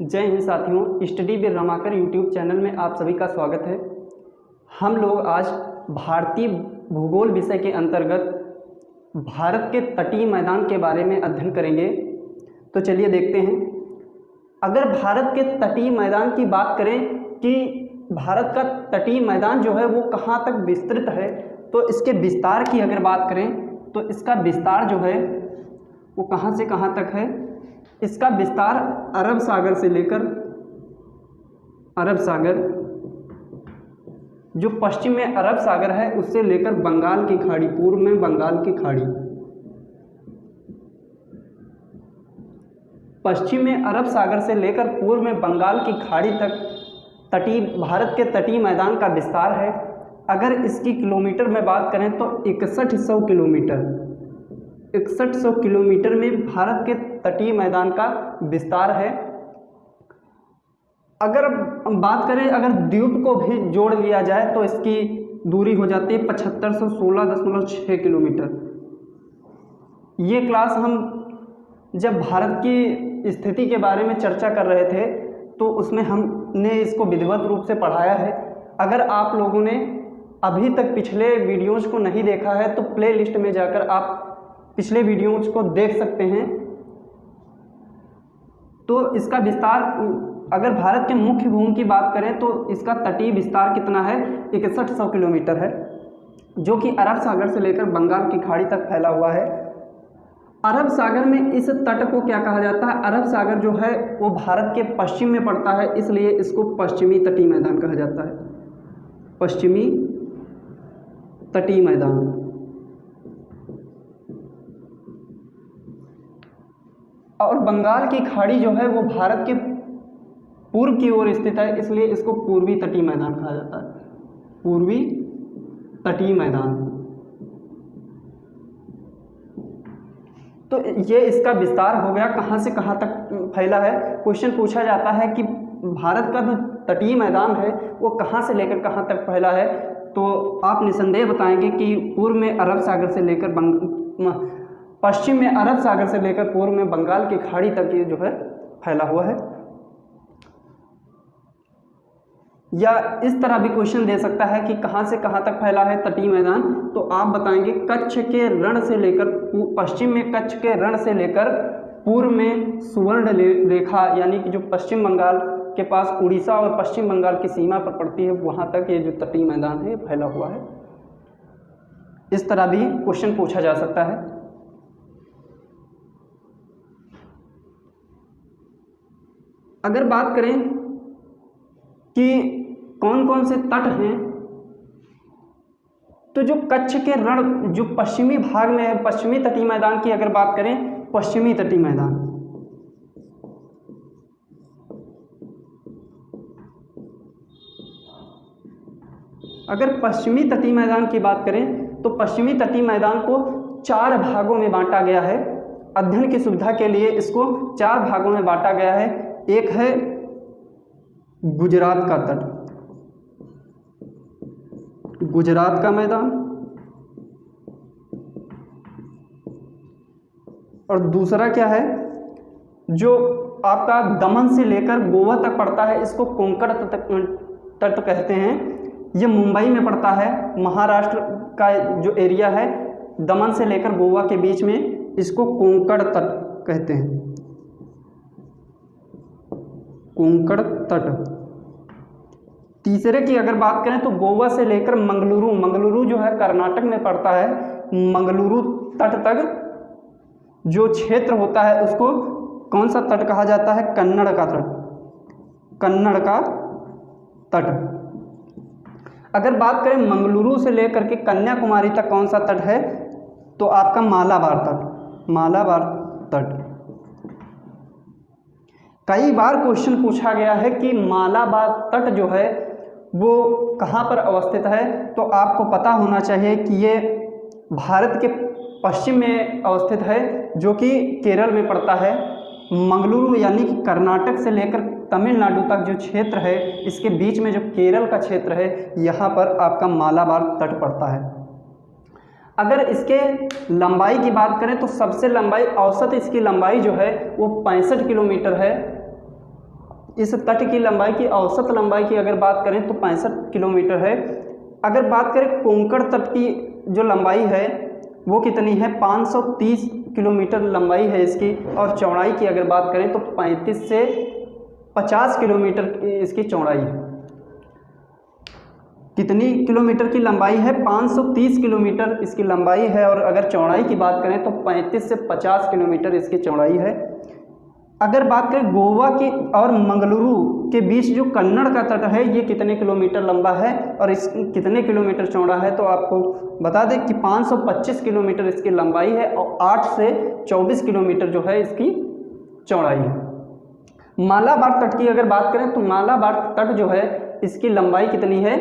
जय हिंद साथियों, study with Ramakar YouTube channel में आप सभी का स्वागत है। हम लोग आज भारतीय भूगोल विषय के अंतर्गत भारत के तटीय मैदान के बारे में अध्ययन करेंगे। तो चलिए देखते हैं। अगर भारत के तटीय मैदान की बात करें कि भारत का तटीय मैदान जो है वो कहाँ तक विस्तृत है, तो इसके विस्तार की अगर बात करें तो इसका विस्तार जो है वो कहाँ से कहाँ तक है। इसका विस्तार अरब सागर से लेकर अरब सागर, जो पश्चिम में अरब सागर है, उससे लेकर बंगाल की खाड़ी, पूर्व में बंगाल की खाड़ी, पश्चिम में अरब सागर से लेकर पूर्व में बंगाल की खाड़ी तक तटीय भारत के तटीय मैदान का विस्तार है। अगर इसकी किलोमीटर में बात करें तो 6100 किलोमीटर, 6100 किलोमीटर में भारत के तटीय मैदान का विस्तार है। अगर बात करें, अगर द्वीप को भी जोड़ लिया जाए तो इसकी दूरी हो जाती है 7516.6 किलोमीटर। ये क्लास हम जब भारत की स्थिति के बारे में चर्चा कर रहे थे तो उसमें हमने इसको विधिवत रूप से पढ़ाया है। अगर आप लोगों ने अभी तक पिछले वीडियोज़ को नहीं देखा है तो प्ले लिस्ट में जाकर आप पिछले वीडियोज़ को देख सकते हैं। तो इसका विस्तार, अगर भारत के मुख्य भूमि की बात करें तो इसका तटीय विस्तार कितना है, 6100 किलोमीटर है, जो कि अरब सागर से लेकर बंगाल की खाड़ी तक फैला हुआ है। अरब सागर में इस तट को क्या कहा जाता है? अरब सागर जो है वो भारत के पश्चिम में पड़ता है, इसलिए इसको पश्चिमी तटीय मैदान कहा जाता है, पश्चिमी तटीय मैदान। और बंगाल की खाड़ी जो है वो भारत के पूर्व की ओर स्थित है, इसलिए इसको पूर्वी तटीय मैदान कहा जाता है, पूर्वी तटीय मैदान। तो ये इसका विस्तार हो गया, कहाँ से कहाँ तक फैला है। क्वेश्चन पूछा जाता है कि भारत का जो तटीय मैदान है वो कहाँ से लेकर कहाँ तक फैला है, तो आप निसंदेह बताएंगे कि पूर्व में अरब सागर से लेकर पश्चिम में अरब सागर से लेकर पूर्व में बंगाल की खाड़ी तक ये जो है फैला हुआ है। या इस तरह भी क्वेश्चन दे सकता है कि कहाँ से कहाँ तक फैला है तटीय मैदान, तो आप बताएंगे कच्छ के रण से लेकर, पश्चिम में कच्छ के रण से लेकर पूर्व में सुवर्ण रेखा, यानी कि जो पश्चिम बंगाल के पास उड़ीसा और पश्चिम बंगाल की सीमा पर पड़ती है, वहाँ तक ये जो तटीय मैदान है फैला हुआ है। इस तरह भी क्वेश्चन पूछा जा सकता है। अगर बात करें कि कौन कौन से तट हैं, तो जो कच्छ के रण जो पश्चिमी भाग में है, पश्चिमी तटीय मैदान की अगर बात करें, पश्चिमी तटीय मैदान, अगर पश्चिमी तटीय मैदान की बात करें तो पश्चिमी तटीय मैदान को 4 भागों में बांटा गया है। अध्ययन की सुविधा के लिए इसको 4 भागों में बांटा गया है। एक है गुजरात का तट, गुजरात का मैदान, और दूसरा क्या है, जो आपका दमन से लेकर गोवा तक पड़ता है, इसको कोंकण तट कहते हैं। ये मुंबई में पड़ता है, महाराष्ट्र का जो एरिया है दमन से लेकर गोवा के बीच में, इसको कोंकण तट कहते हैं, कोंकण तट। तीसरे की अगर बात करें तो गोवा से लेकर मंगलुरु, मंगलुरु जो है कर्नाटक में पड़ता है, मंगलुरु तट तक जो क्षेत्र होता है उसको कौन सा तट कहा जाता है? कन्नड़ का तट, कन्नड़ का तट। अगर बात करें मंगलुरु से लेकर के कन्याकुमारी तक कौन सा तट है, तो आपका मालाबार तट, मालाबार तट। कई बार क्वेश्चन पूछा गया है कि मालाबार तट जो है वो कहाँ पर अवस्थित है, तो आपको पता होना चाहिए कि ये भारत के पश्चिम में अवस्थित है, जो कि केरल में पड़ता है। मंगलुरु यानी कि कर्नाटक से लेकर तमिलनाडु तक जो क्षेत्र है, इसके बीच में जो केरल का क्षेत्र है, यहाँ पर आपका मालाबार तट पड़ता है। अगर इसके लंबाई की बात करें तो सबसे लंबाई, औसत इसकी लंबाई जो है वो 65 किलोमीटर है। इस तट की लंबाई की औसत लंबाई की अगर बात करें तो 65 किलोमीटर है। अगर बात करें कोंकण तट की जो लंबाई है वो कितनी है, 530 किलोमीटर लंबाई है इसकी, और चौड़ाई की अगर बात करें तो 35 से 50 किलोमीटर इसकी चौड़ाई है। कितनी किलोमीटर की लंबाई है, 530 किलोमीटर इसकी लंबाई है, और अगर चौड़ाई की बात करें तो 35 से 50 किलोमीटर इसकी चौड़ाई है। अगर बात करें गोवा की और मंगलुरु के बीच जो कन्नड़ का तट है ये कितने किलोमीटर लंबा है और इस कितने किलोमीटर चौड़ा है, तो आपको बता दें कि 525 किलोमीटर इसकी लंबाई है और 8 से 24 किलोमीटर जो है इसकी चौड़ाई है। मालाबार तट की अगर बात करें तो मालाबार तट जो है इसकी लंबाई कितनी है,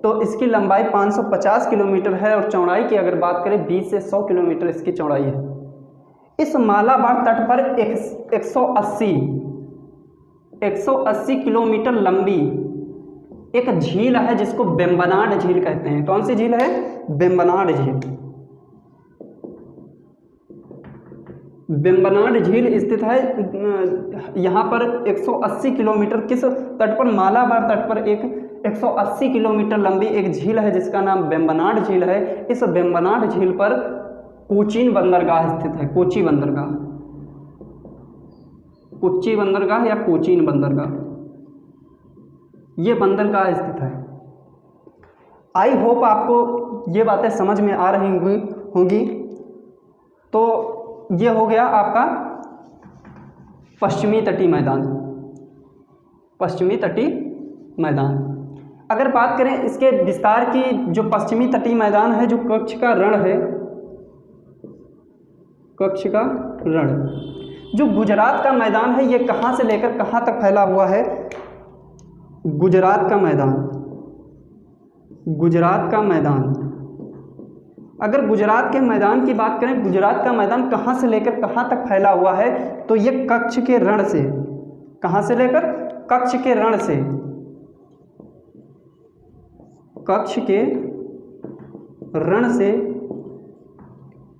तो इसकी लंबाई 550 किलोमीटर है, और चौड़ाई की अगर बात करें 20 से 100 किलोमीटर इसकी चौड़ाई है। इस मालाबार तट पर 180 किलोमीटर लंबी एक झील है जिसको वेम्बनाड झील कहते हैं। कौन सी झील है, वेम्बनाड झील। वेम्बनाड झील स्थित है यहाँ पर 180 किलोमीटर, किस तट पर, मालाबार तट पर एक 180 किलोमीटर लंबी एक झील है जिसका नाम वेम्बनाड झील है। इस वेम्बनाड झील पर कोचीन बंदरगाह स्थित है। कोची बंदरगाह, कोच्चि बंदरगाह या कोचीन बंदरगाह, ये बंदरगाह स्थित है। आई होप आपको ये बातें समझ में आ रही होंगी। तो ये हो गया आपका पश्चिमी तटीय मैदान, पश्चिमी तटीय मैदान। अगर बात करें इसके विस्तार की, जो पश्चिमी तटीय मैदान है, जो कच्छ का रण है, कच्छ का रण, जो गुजरात का मैदान है, ये कहाँ से लेकर कहाँ तक फैला हुआ है, गुजरात का मैदान, गुजरात का मैदान। अगर गुजरात के मैदान की बात करें, गुजरात का मैदान कहाँ से लेकर कहाँ तक फैला हुआ है, तो ये कच्छ के रण से, कहाँ से लेकर, कच्छ के रण से, कच्छ के रण से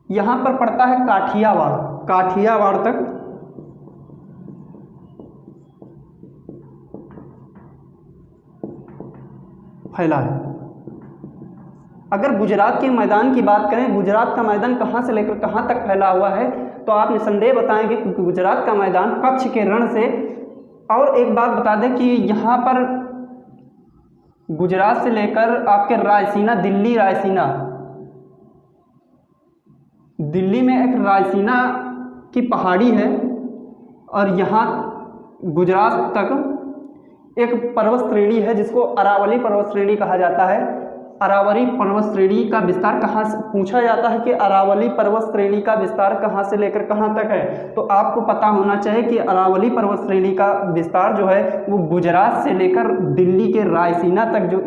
यहाँ पर पड़ता है काठियावाड़, काठियावाड़ तक फैला है। अगर गुजरात के मैदान की बात करें, गुजरात का मैदान कहाँ से लेकर कहाँ तक फैला हुआ है, तो आप निसंदेह बताएंगे कि गुजरात का मैदान कच्छ के रण से। और एक बात बता दें कि यहाँ पर गुजरात से लेकर आपके रायसीना, दिल्ली, रायसीना, दिल्ली में एक रायसीना की पहाड़ी है, और यहाँ गुजरात तक एक पर्वत श्रेणी है जिसको अरावली पर्वत श्रेणी कहा जाता है। अरावली पर्वत श्रेणी का विस्तार कहाँ से, पूछा जाता है कि अरावली पर्वत श्रेणी का विस्तार कहाँ से लेकर कहाँ तक है, तो आपको पता होना चाहिए कि अरावली पर्वत श्रेणी का विस्तार जो है वो गुजरात से लेकर दिल्ली के रायसीना तक जो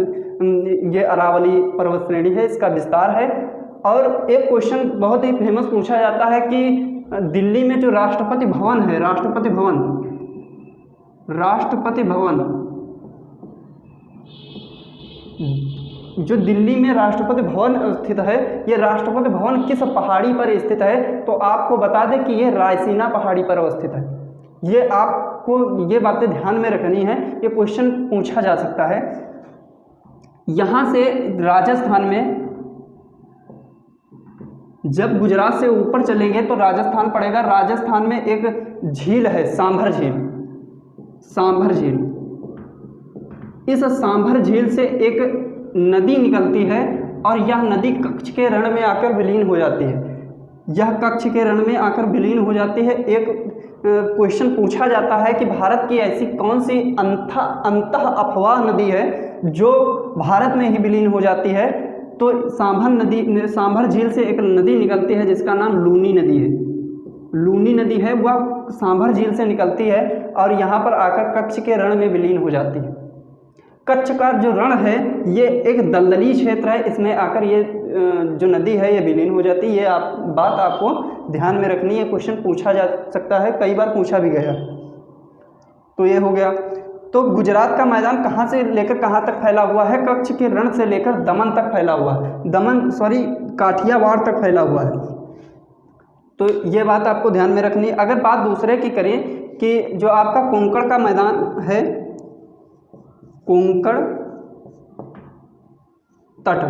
ये अरावली पर्वत श्रेणी है इसका विस्तार है। और एक क्वेश्चन बहुत ही फेमस पूछा जाता है कि दिल्ली में जो राष्ट्रपति भवन है, राष्ट्रपति भवन, राष्ट्रपति भवन, जो दिल्ली में राष्ट्रपति भवन स्थित है, ये राष्ट्रपति भवन किस पहाड़ी पर स्थित है, तो आपको बता दें कि ये रायसीना पहाड़ी पर अवस्थित है। ये आपको ये बातें ध्यान में रखनी है, ये क्वेश्चन पूछा जा सकता है। यहाँ से राजस्थान में, जब गुजरात से ऊपर चलेंगे तो राजस्थान पड़ेगा। राजस्थान में एक झील है, सांभर झील, सांभर झील। इस सांभर झील से एक नदी निकलती है और यह नदी कच्छ के रण में आकर विलीन हो जाती है। यह कच्छ के रण में आकर विलीन हो जाती है। एक क्वेश्चन पूछा जाता है कि भारत की ऐसी कौन सी अंतः अफवाह नदी है जो भारत में ही विलीन हो जाती है, तो सांभर झील से एक नदी निकलती है जिसका नाम लूनी नदी है। लूनी नदी है, वह सांभर झील से निकलती है और यहाँ पर आकर कच्छ के रण में विलीन हो जाती है। कच्छ का जो रण है ये एक दलदली क्षेत्र है, इसमें आकर ये जो नदी है ये विलीन हो जाती है। ये बात आपको ध्यान में रखनी है, क्वेश्चन पूछा जा सकता है, कई बार पूछा भी गया। तो ये हो गया। तो गुजरात का मैदान कहाँ से लेकर कहाँ तक फैला हुआ है? कच्छ के रण से लेकर दमन तक फैला हुआ है, काठियावाड़ तक फैला हुआ है। तो ये बात आपको ध्यान में रखनी है। अगर बात दूसरे की करें कि जो आपका कोंकण का मैदान है, कोंकण तट,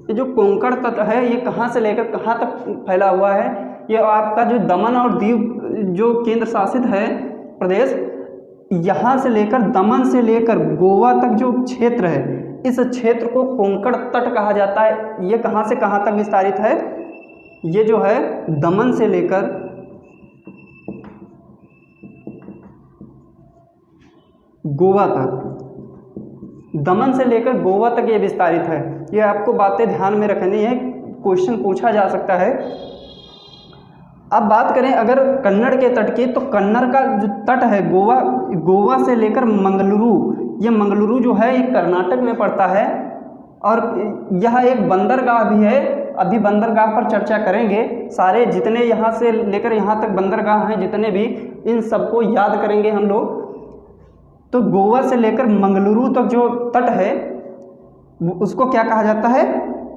ये जो कोंकण तट है ये कहाँ से लेकर कहाँ तक फैला हुआ है? ये आपका जो दमन और दीव जो केंद्र शासित है प्रदेश, यहाँ से लेकर दमन से लेकर गोवा तक जो क्षेत्र है, इस क्षेत्र को कोंकण तट कहा जाता है। ये कहाँ से कहाँ तक विस्तारित है? ये जो है दमन से लेकर गोवा तक, दमन से लेकर गोवा तक ये विस्तारित है। ये आपको बातें ध्यान में रखनी है, क्वेश्चन पूछा जा सकता है। अब बात करें अगर कन्नड़ के तट की, तो कन्नड़ का जो तट है गोवा से लेकर मंगलुरु, ये मंगलुरु जो है ये कर्नाटक में पड़ता है और यह एक बंदरगाह भी है। अभी बंदरगाह पर चर्चा करेंगे। सारे जितने यहाँ से लेकर यहाँ तक बंदरगाह हैं जितने भी, इन सबको याद करेंगे हम लोग। तो गोवा से लेकर मंगलुरु तक जो तट है उसको क्या कहा जाता है?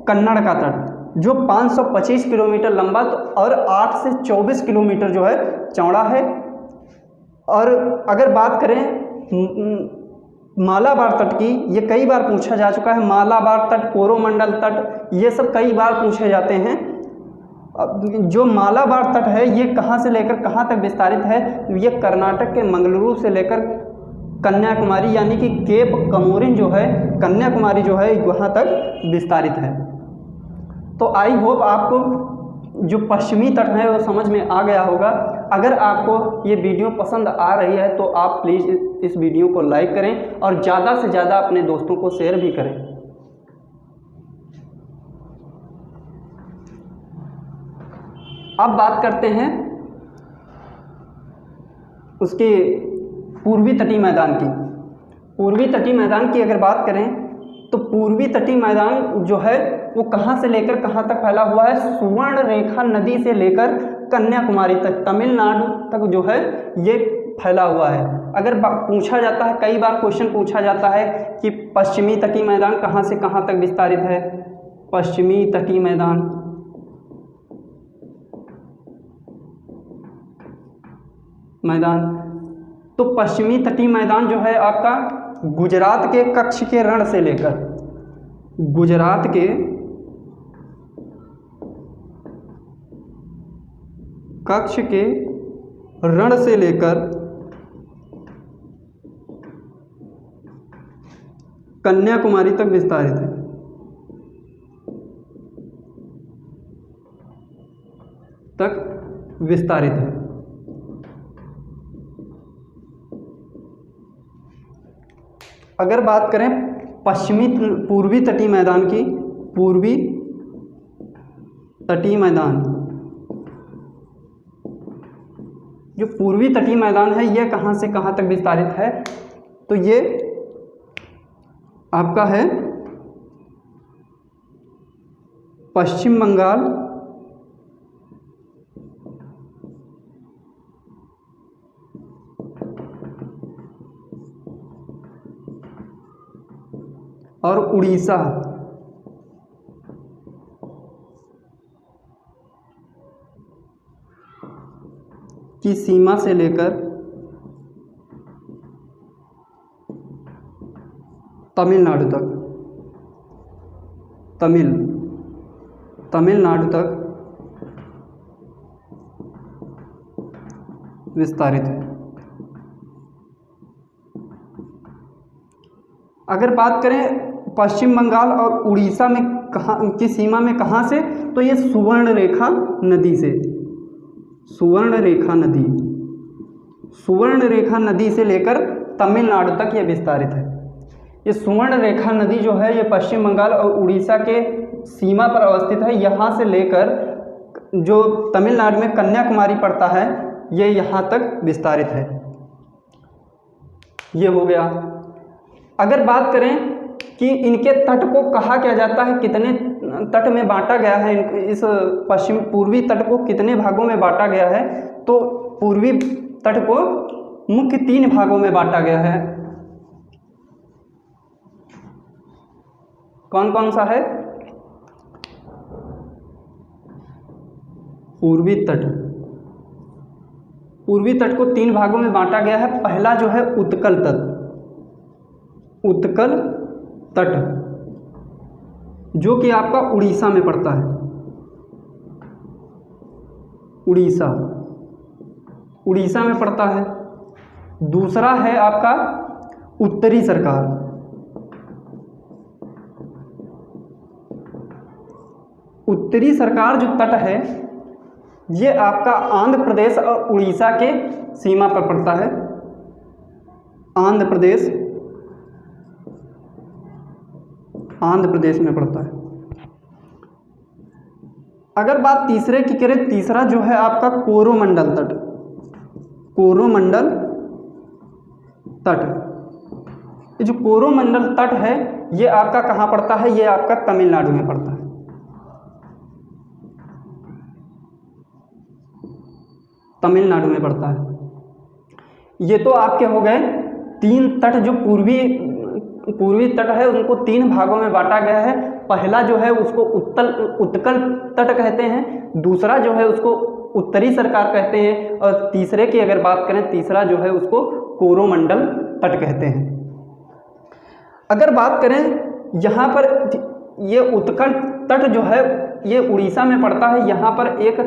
कन्नड़ का तट, जो 525 किलोमीटर लंबा और 8 से 24 किलोमीटर जो है चौड़ा है। और अगर बात करें मालाबार तट की, ये कई बार पूछा जा चुका है। मालाबार तट, कोरोमंडल तट, ये सब कई बार पूछे जाते हैं। जो मालाबार तट है ये कहाँ से लेकर कहाँ तक विस्तारित है? ये कर्नाटक के मंगलुरु से लेकर कन्याकुमारी, यानी कि केप कमोरिन जो है, कन्याकुमारी जो है, वहाँ तक विस्तारित है। तो आई होप आपको जो पश्चिमी तट है वो समझ में आ गया होगा। अगर आपको ये वीडियो पसंद आ रही है तो आप प्लीज़ इस वीडियो को लाइक करें और ज़्यादा से ज़्यादा अपने दोस्तों को शेयर भी करें। अब बात करते हैं उसके पूर्वी तटीय मैदान की। पूर्वी तटीय मैदान की अगर बात करें तो पूर्वी तटीय मैदान जो है वो कहाँ से लेकर कहाँ तक फैला हुआ है? सुवर्ण रेखा नदी से लेकर कन्याकुमारी तक, तमिलनाडु तक जो है ये फैला हुआ है। अगर पूछा जाता है, कई बार क्वेश्चन पूछा जाता है कि पश्चिमी तटीय मैदान कहाँ से कहाँ तक विस्तारित है? पश्चिमी तटीय मैदान, तो पश्चिमी तटीय मैदान जो है आपका गुजरात के कच्छ के रण से लेकर, गुजरात के कच्छ के रण से लेकर कन्याकुमारी तक विस्तारित है। अगर बात करें पूर्वी तटीय मैदान की, पूर्वी तटीय मैदान, जो पूर्वी तटीय मैदान है ये कहाँ से कहाँ तक विस्तारित है? तो ये आपका है पश्चिम बंगाल और उड़ीसा की सीमा से लेकर तमिलनाडु तक, तमिलनाडु तक विस्तारित है। अगर बात करें पश्चिम बंगाल और उड़ीसा में कहाँ की सीमा में, कहाँ से? तो ये सुवर्ण रेखा नदी से, सुवर्ण रेखा नदी से लेकर तमिलनाडु तक ये विस्तारित है। ये सुवर्ण रेखा नदी जो है ये पश्चिम बंगाल और उड़ीसा के सीमा पर अवस्थित है। यहाँ से लेकर जो तमिलनाडु में कन्याकुमारी पड़ता है ये यहाँ तक विस्तारित है। ये हो गया। अगर बात करें कि इनके तट को कहा क्या जाता है, कितने तट में बांटा गया है, इस पूर्वी तट को कितने भागों में बांटा गया है? तो पूर्वी तट को मुख्य 3 भागों में बांटा गया है। कौन कौन सा है? पूर्वी तट, पूर्वी तट को 3 भागों में बांटा गया है। पहला जो है उत्कल तट, उत्कल तट जो कि आपका उड़ीसा में पड़ता है, उड़ीसा, उड़ीसा में पड़ता है। दूसरा है आपका उत्तरी सरकार, उत्तरी सरकार जो तट है ये आपका आंध्र प्रदेश और उड़ीसा के सीमा पर पड़ता है, आंध्र प्रदेश, आंध्र प्रदेश में पड़ता है। अगर बात तीसरे की करें, तीसरा जो है आपका कोरोमंडल तट, कोरोमंडल तट। ये जो कोरोमंडल तट है ये आपका कहाँ पड़ता है, ये आपका तमिलनाडु में पड़ता है। तमिलनाडु में पड़ता है। ये तो आपके हो गए 3 तट जो पूर्वी तट है, उनको 3 भागों में बांटा गया है। पहला जो है उसको उत्कल तट कहते हैं, दूसरा जो है उसको उत्तरी सरकार कहते हैं, और तीसरे की अगर बात करें, तीसरा जो है उसको कोरोमंडल तट कहते हैं। अगर बात करें यहाँ पर, ये उत्कल तट जो है ये उड़ीसा में पड़ता है। यहाँ पर एक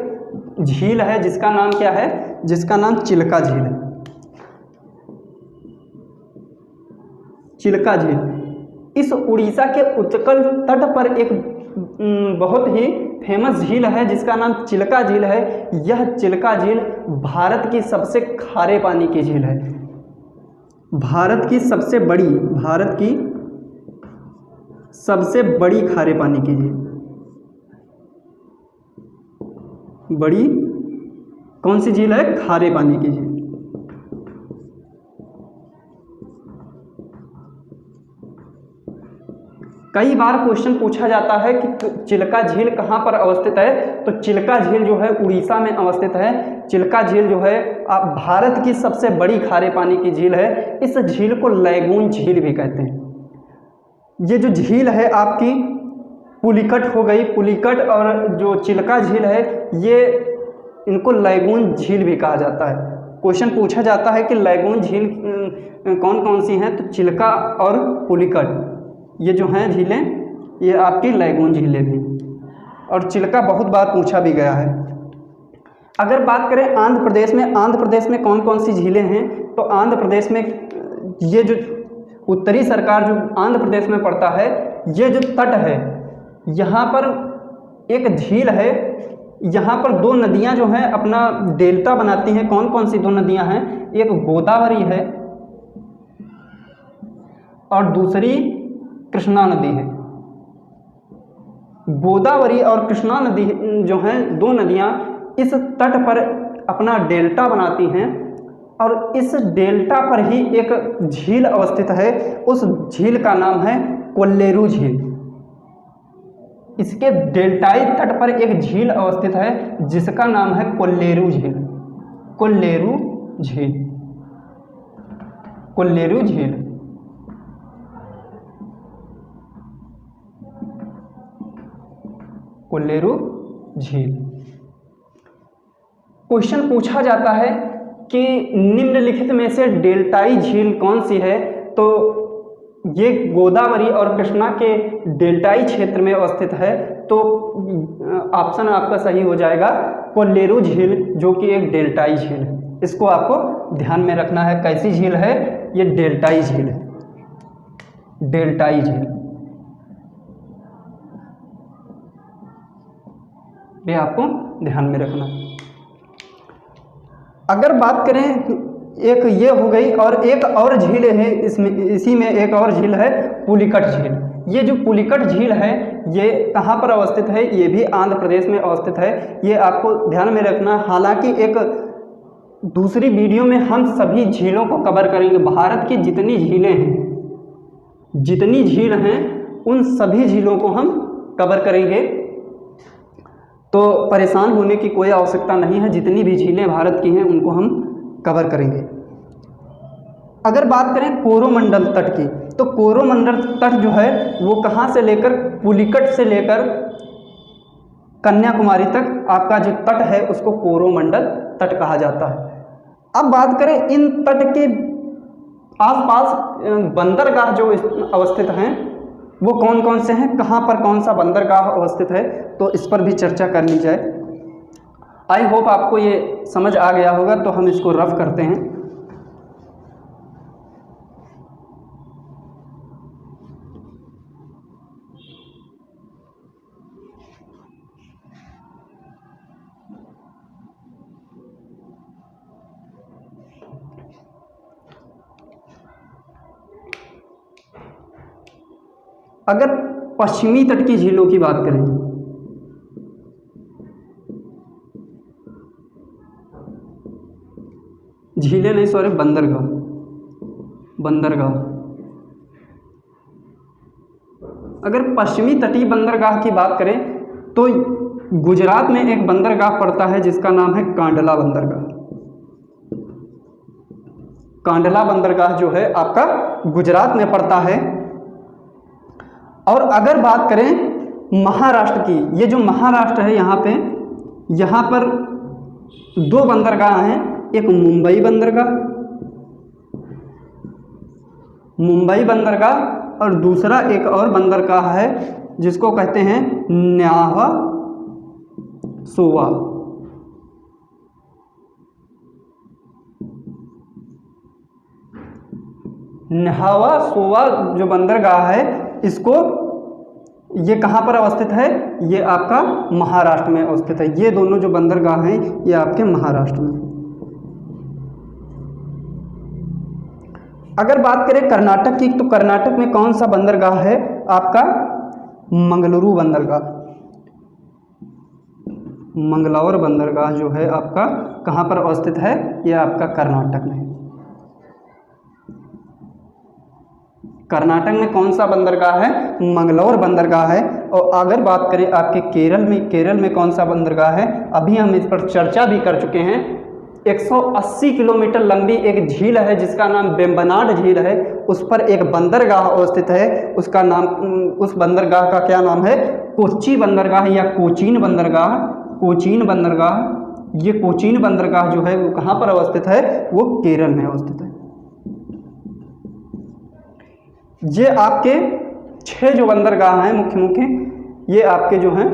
झील है जिसका नाम क्या है, जिसका नाम चिल्का झील है, चिल्का झील। इस उड़ीसा के उत्कल तट पर एक बहुत ही फेमस झील है जिसका नाम चिल्का झील है। यह चिल्का झील भारत की सबसे खारे पानी की झील है, भारत की सबसे बड़ी खारे पानी की झील। बड़ी कौन सी झील है, खारे पानी की झील। कई बार क्वेश्चन पूछा जाता है कि चिल्का झील कहाँ पर अवस्थित है, तो चिल्का झील जो है उड़ीसा में अवस्थित है। चिल्का झील जो है भारत की सबसे बड़ी खारे पानी की झील है। इस झील को लैगून झील भी कहते हैं। ये जो झील है आपकी पुलिकट हो गई, पुलिकट और जो चिल्का झील है ये इनको लैगून झील भी कहा जाता है। क्वेश्चन पूछा जाता है कि लैगून झील कौन कौन सी हैं, तो चिल्का और पुलिकट ये जो हैं झीलें, ये आपकी लैगून झीलें भी, और चिल्का बहुत बार पूछा भी गया है। अगर बात करें आंध्र प्रदेश में कौन कौन सी झीलें हैं, तो आंध्र प्रदेश में ये जो उत्तरी सरकार जो आंध्र प्रदेश में पड़ता है, ये जो तट है यहाँ पर एक झील है। यहाँ पर 2 नदियाँ जो हैं अपना डेल्टा बनाती हैं। कौन कौन सी 2 नदियाँ हैं, एक गोदावरी है और दूसरी कृष्णा नदी है। गोदावरी और कृष्णा नदी जो हैं 2 नदियाँ इस तट पर अपना डेल्टा बनाती हैं, और इस डेल्टा पर ही एक झील अवस्थित है। उस झील का नाम है कोल्लेरू झील। इसके डेल्टाई तट पर एक झील अवस्थित है जिसका नाम है कोल्लेरू झील, कोल्लेरू झील, कोल्लेरू झील। कोल्लेरू झील। क्वेश्चन पूछा जाता है कि निम्नलिखित में से डेल्टाई झील कौन सी है, तो ये गोदावरी और कृष्णा के डेल्टाई क्षेत्र में अवस्थित है। तो ऑप्शन आपका सही हो जाएगा कोल्लेरू झील, जो कि एक डेल्टाई झील है। इसको आपको ध्यान में रखना है। कैसी झील है, ये डेल्टाई झील है, डेल्टाई झील। ये आपको ध्यान में रखना। अगर बात करें, एक ये हो गई, और एक और झील है इसमें, इसी में एक और झील है पुलिकट झील। ये जो पुलिकट झील है ये कहाँ पर अवस्थित है, ये भी आंध्र प्रदेश में अवस्थित है। ये आपको ध्यान में रखना। हालांकि एक दूसरी वीडियो में हम सभी झीलों को कवर करेंगे। भारत की जितनी झीलें हैं, जितनी झील हैं, उन सभी झीलों को हम कवर करेंगे, तो परेशान होने की कोई आवश्यकता नहीं है। जितनी भी झीलें भारत की हैं उनको हम कवर करेंगे। अगर बात करें कोरोमंडल तट की, तो कोरोमंडल तट जो है वो कहाँ से लेकर, पुलिकट से लेकर कन्याकुमारी तक आपका जो तट है उसको कोरोमंडल तट कहा जाता है। अब बात करें इन तट के आसपास बंदरगाह जो अवस्थित हैं वो कौन कौन से हैं, कहाँ पर कौन सा बंदरगाह अवस्थित है, तो इस पर भी चर्चा कर ली जाए। आई होप आपको ये समझ आ गया होगा, तो हम इसको रफ करते हैं। अगर पश्चिमी तट की झीलों की बात करें, झीलें नहीं सॉरी बंदरगाह, बंदरगाह, अगर पश्चिमी तटीय बंदरगाह की बात करें तो गुजरात में एक बंदरगाह पड़ता है जिसका नाम है कांडला बंदरगाह। कांडला बंदरगाह जो है आपका गुजरात में पड़ता है। और अगर बात करें महाराष्ट्र की, ये जो महाराष्ट्र है यहाँ पर दो बंदरगाह हैं, एक मुंबई बंदरगाह और दूसरा एक और बंदरगाह है जिसको कहते हैं न्हावा सोवा। न्हावा सोवा जो बंदरगाह है इसको, ये कहाँ पर अवस्थित है, ये आपका महाराष्ट्र में अवस्थित है। ये दोनों जो बंदरगाह हैं ये आपके महाराष्ट्र में। अगर बात करें कर्नाटक की, तो कर्नाटक में कौन सा बंदरगाह है आपका, मंगलुरु बंदरगाह। मंगलौर बंदरगाह जो है आपका कहाँ पर अवस्थित है, ये आपका कर्नाटक में। कर्नाटक में कौन सा बंदरगाह है, मंगलौर बंदरगाह है। और अगर बात करें आपके केरल में कौन सा बंदरगाह है, अभी हम इस पर चर्चा भी कर चुके हैं। 180 किलोमीटर लंबी एक झील है जिसका नाम वेम्बनाड झील है, उस पर एक बंदरगाह अवस्थित है। उसका नाम, उस बंदरगाह का क्या नाम है, कोच्चि बंदरगाह या कोचीन बंदरगाह। कोचीन बंदरगाह, ये कोचीन बंदरगाह जो है वो कहाँ पर अवस्थित है, वो केरल में अवस्थित है। ये आपके 6 जो बंदरगाह हैं मुख्य, ये आपके जो हैं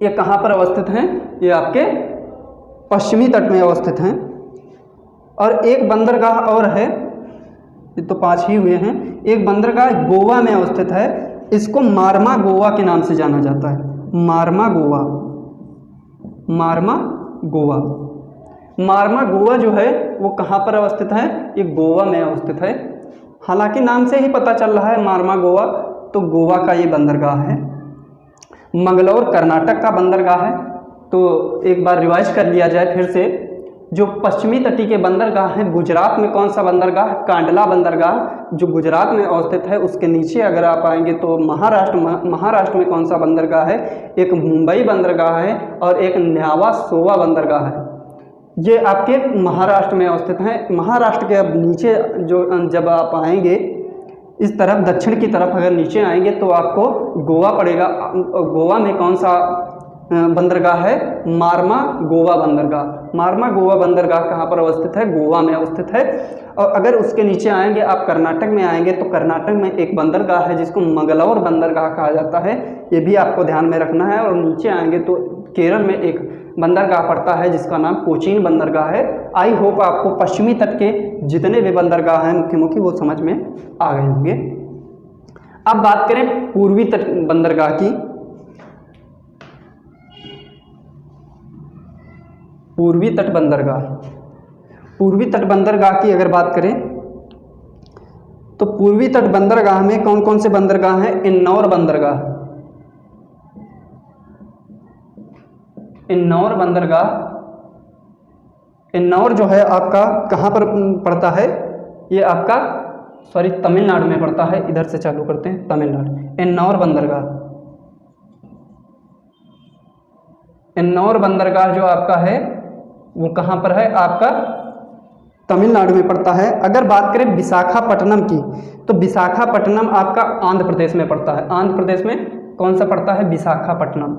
ये कहाँ पर अवस्थित हैं, ये आपके पश्चिमी तट में अवस्थित हैं। और एक बंदरगाह और है, ये तो 5 ही हुए हैं। एक बंदरगाह गोवा में अवस्थित है, इसको मारमा गोवा के नाम से जाना जाता है। मारमा गोवा जो है वो कहाँ पर अवस्थित है, ये गोवा में अवस्थित है। हालांकि नाम से ही पता चल रहा है मारमा गोवा, तो गोवा का ये बंदरगाह है। मंगलौर कर्नाटक का बंदरगाह है। तो एक बार रिवाइज कर लिया जाए फिर से, जो पश्चिमी तटीय के बंदरगाह हैं, गुजरात में कौन सा बंदरगाह, कांडला बंदरगाह जो गुजरात में अवस्थित है। उसके नीचे अगर आप आएंगे तो महाराष्ट्र में कौन सा बंदरगाह है, एक मुंबई बंदरगाह है और एक न्हावा सोवा बंदरगाह है। ये आपके महाराष्ट्र में अवस्थित हैं। महाराष्ट्र के अब नीचे जो जब आप आएंगे इस तरफ, दक्षिण की तरफ अगर नीचे आएंगे तो आपको गोवा पड़ेगा। गोवा में कौन सा बंदरगाह है, मारमा गोवा बंदरगाह। मारमा गोवा बंदरगाह कहाँ पर अवस्थित है, गोवा में अवस्थित है। और अगर उसके नीचे आएंगे आप कर्नाटक में आएंगे तो कर्नाटक में एक बंदरगाह है जिसको मंगलौर बंदरगाह कहा जाता है, ये भी आपको ध्यान में रखना है। और नीचे आएंगे तो केरल में एक बंदरगाह पड़ता है जिसका नाम कोचीन बंदरगाह है। आई होप आपको पश्चिमी तट के जितने भी बंदरगाह हैं मुख्य वो समझ में आ गए होंगे। अब बात करें पूर्वी तट बंदरगाह की। पूर्वी तट बंदरगाह की अगर बात करें तो पूर्वी तट बंदरगाह में कौन कौन से बंदरगाह हैं, इन्नौर बंदरगाह। इन्नौर जो है आपका कहाँ पर पड़ता है, ये आपका तमिलनाडु में पड़ता है। इधर से चालू करते हैं, तमिलनाडु। इन्नौर बंदरगाह जो आपका है वो कहाँ पर है, आपका तमिलनाडु में पड़ता है। अगर बात करें विशाखापट्टनम की, तो विशाखापट्टनम आपका आंध्र प्रदेश में पड़ता है। आंध्र प्रदेश में कौन सा पड़ता है, विशाखापट्टनम।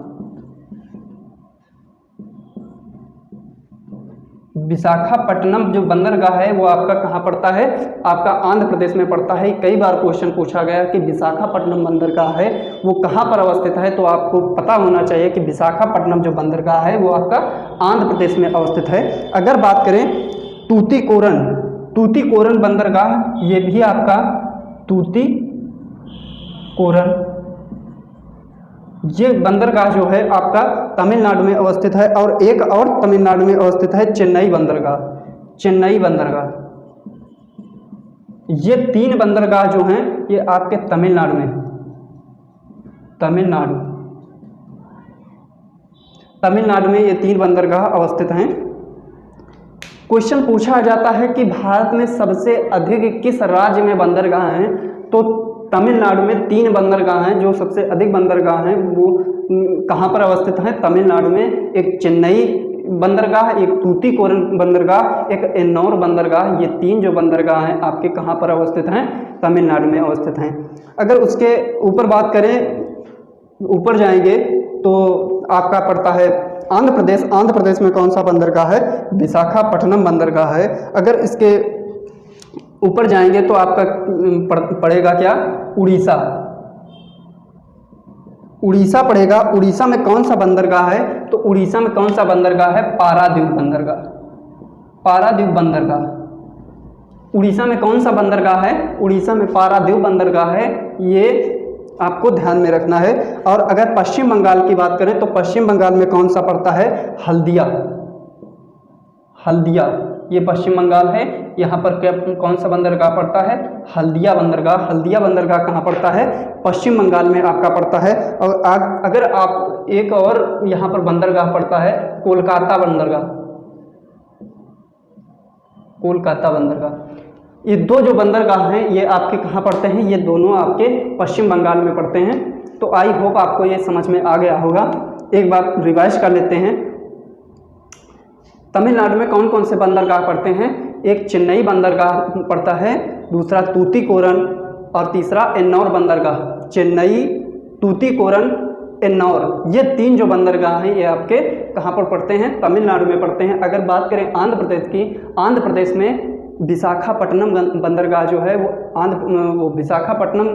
विशाखापट्टनम जो बंदरगाह है वो आपका कहाँ पड़ता है, आपका आंध्र प्रदेश में पड़ता है। कई बार क्वेश्चन पूछा गया कि विशाखापट्टनम बंदरगाह है वो कहाँ पर अवस्थित है, तो आपको पता होना चाहिए कि विशाखापट्टनम जो बंदरगाह है वो आपका आंध्र प्रदेश में अवस्थित है। अगर बात करें तूतीकोरन बंदरगाह, ये भी आपका तूतीकोरन ये बंदरगाह जो है आपका तमिलनाडु में अवस्थित है। और एक और तमिलनाडु में अवस्थित है चेन्नई बंदरगाह। ये 3 बंदरगाह जो हैं ये आपके तमिलनाडु में ये 3 बंदरगाह अवस्थित हैं। क्वेश्चन पूछा जाता है कि भारत में सबसे अधिक किस राज्य में बंदरगाह हैं, तो तमिलनाडु में 3 बंदरगाह हैं। जो सबसे अधिक बंदरगाह हैं वो कहाँ पर अवस्थित हैं, तमिलनाडु में। एक चेन्नई बंदरगाह, एक तूतीकोरन बंदरगाह, एक एन्नौर बंदरगाह। ये 3 जो बंदरगाह हैं आपके कहाँ पर अवस्थित हैं, तमिलनाडु में अवस्थित हैं। अगर उसके ऊपर बात करें, ऊपर जाएंगे तो आपका पड़ता है आंध्र प्रदेश में कौन सा बंदरगाह है, विशाखापट्टनम बंदरगाह है। अगर इसके ऊपर जाएंगे तो आपका पड़ेगा क्या, उड़ीसा पड़ेगा। उड़ीसा में कौन सा बंदरगाह है, तो उड़ीसा में कौन सा बंदरगाह है, पारादीप बंदरगाह। उड़ीसा में कौन सा बंदरगाह है, उड़ीसा में पारादीप बंदरगाह है। ये आपको ध्यान में रखना है। और अगर पश्चिम बंगाल की बात करें तो पश्चिम बंगाल में कौन सा पड़ता है, हल्दिया। ये पश्चिम बंगाल है। यहाँ पर कौन सा बंदरगाह पड़ता है, हल्दिया बंदरगाह कहाँ पड़ता है, पश्चिम बंगाल में आपका पड़ता है। और अगर आप एक और यहाँ पर बंदरगाह पड़ता है, कोलकाता बंदरगाह। ये 2 जो बंदरगाह हैं ये आपके कहाँ पड़ते हैं, ये दोनों आपके पश्चिम बंगाल में पड़ते हैं। तो आई होप आपको ये समझ में आ गया होगा। एक बार रिवाइज कर लेते हैं। तमिलनाडु में कौन कौन से बंदरगाह पड़ते हैं, एक चेन्नई बंदरगाह पड़ता है, दूसरा तूतीकोरन और तीसरा एन्नौर बंदरगाह। चेन्नई, तूतीकोरन, एन्नौर, ये 3 जो बंदरगाह हैं ये आपके कहाँ पर पड़ते हैं, तमिलनाडु में पड़ते हैं। अगर बात करें आंध्र प्रदेश की, आंध्र प्रदेश में विशाखापट्टनम बंदरगाह जो है वो विशाखापट्टनम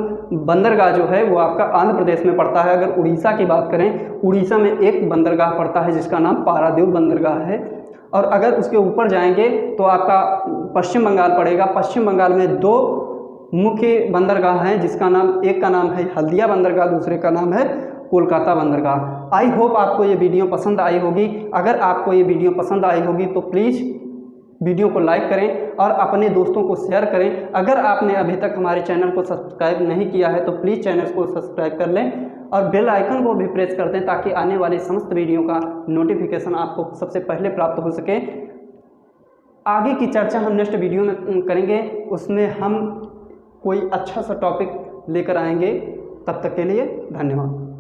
बंदरगाह जो है वो आपका आंध्र प्रदेश में पड़ता है। अगर उड़ीसा की बात करें, उड़ीसा में एक बंदरगाह पड़ता है जिसका नाम पारादीप बंदरगाह है। और अगर उसके ऊपर जाएंगे तो आपका पश्चिम बंगाल पड़ेगा। पश्चिम बंगाल में 2 मुख्य बंदरगाह हैं जिसका नाम, एक का नाम है हल्दिया बंदरगाह, दूसरे का नाम है कोलकाता बंदरगाह। आई होप आपको ये वीडियो पसंद आई होगी। अगर आपको ये वीडियो पसंद आई होगी तो प्लीज़ वीडियो को लाइक करें और अपने दोस्तों को शेयर करें। अगर आपने अभी तक हमारे चैनल को सब्सक्राइब नहीं किया है तो प्लीज़ चैनल को सब्सक्राइब कर लें और बेल आइकन को भी प्रेस कर दें ताकि आने वाले समस्त वीडियो का नोटिफिकेशन आपको सबसे पहले प्राप्त हो सके। आगे की चर्चा हम नेक्स्ट वीडियो में करेंगे, उसमें हम कोई अच्छा सा टॉपिक लेकर आएंगे। तब तक के लिए धन्यवाद।